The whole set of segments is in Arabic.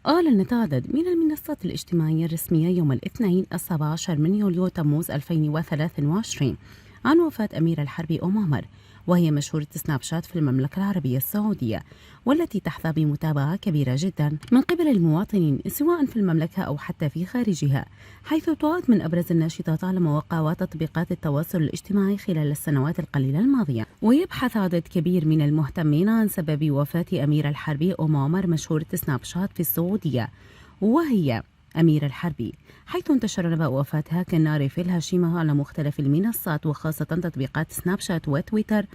أعلنت عدد من المنصات الاجتماعية الرسمية يوم الاثنين 17 من يوليو تموز 2023 عن وفاة أميرة الحربي أم عمر، وهي مشهورة سناب شات في المملكة العربية السعودية، والتي تحظى بمتابعة كبيرة جدا من قبل المواطنين سواء في المملكة أو حتى في خارجها، حيث تعد من أبرز الناشطات على مواقع وتطبيقات التواصل الاجتماعي خلال السنوات القليلة الماضية. ويبحث عدد كبير من المهتمين عن سبب وفاة أميرة الحربي أم عمر مشهورة سناب شات في السعودية، وهي أميرة الحربي، حيث انتشر نبأ وفاتها كالنار في الهشيمة على مختلف المنصات وخاصة تطبيقات سناب شات وتويتر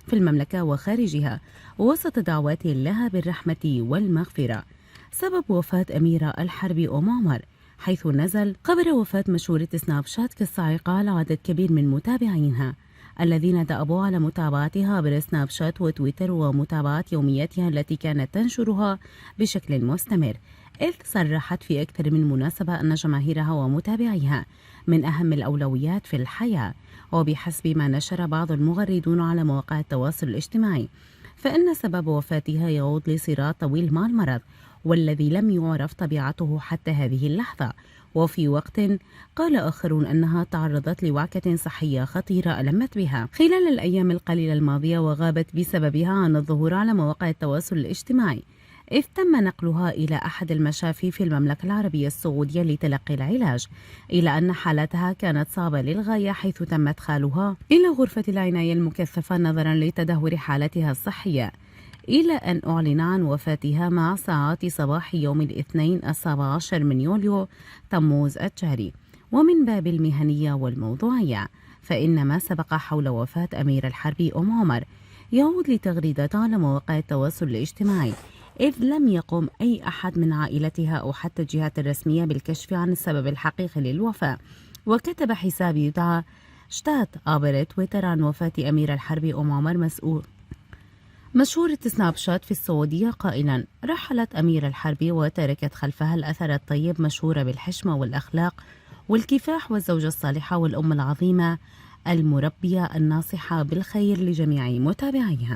في المملكة وخارجها، وسط دعوات لها بالرحمة والمغفرة. سبب وفاة أميرة الحربي أم عمر، حيث نزل خبر وفاة مشهورة سناب شات كالصاعقة على عدد كبير من متابعينها الذين دأبوا على متابعتها عبر سناب شات وتويتر ومتابعة يومياتها التي كانت تنشرها بشكل مستمر، إذ صرحت في أكثر من مناسبة أن جماهيرها ومتابعيها من أهم الأولويات في الحياة. وبحسب ما نشر بعض المغردون على مواقع التواصل الاجتماعي، فإن سبب وفاتها يعود لصراع طويل مع المرض والذي لم يعرف طبيعته حتى هذه اللحظة. وفي وقت قال آخرون أنها تعرضت لوعكة صحية خطيرة ألمت بها خلال الأيام القليلة الماضية، وغابت بسببها عن الظهور على مواقع التواصل الاجتماعي، إذ تم نقلها إلى أحد المشافي في المملكة العربية السعودية لتلقي العلاج، إلى أن حالتها كانت صعبة للغاية، حيث تم إدخالها إلى غرفة العناية المكثفة نظرا لتدهور حالتها الصحية، إلى أن أعلن عن وفاتها مع ساعات صباح يوم الاثنين 17 من يوليو تموز الجاري. ومن باب المهنية والموضوعية، فإن ما سبق حول وفاة أميرة الحربي أم عمر يعود لتغريدات على مواقع التواصل الاجتماعي، إذ لم يقم أي أحد من عائلتها أو حتى الجهات الرسمية بالكشف عن السبب الحقيقي للوفاة. وكتب حساب يدعى شتات عبر تويتر عن وفاة أميرة الحربي أم عمر مشهورة سناب شات في السعودية قائلا: رحلت أميرة الحربي وتركت خلفها الأثر الطيب، مشهورة بالحشمة والأخلاق والكفاح، والزوجة الصالحة والأم العظيمة المربية الناصحة بالخير لجميع متابعيها.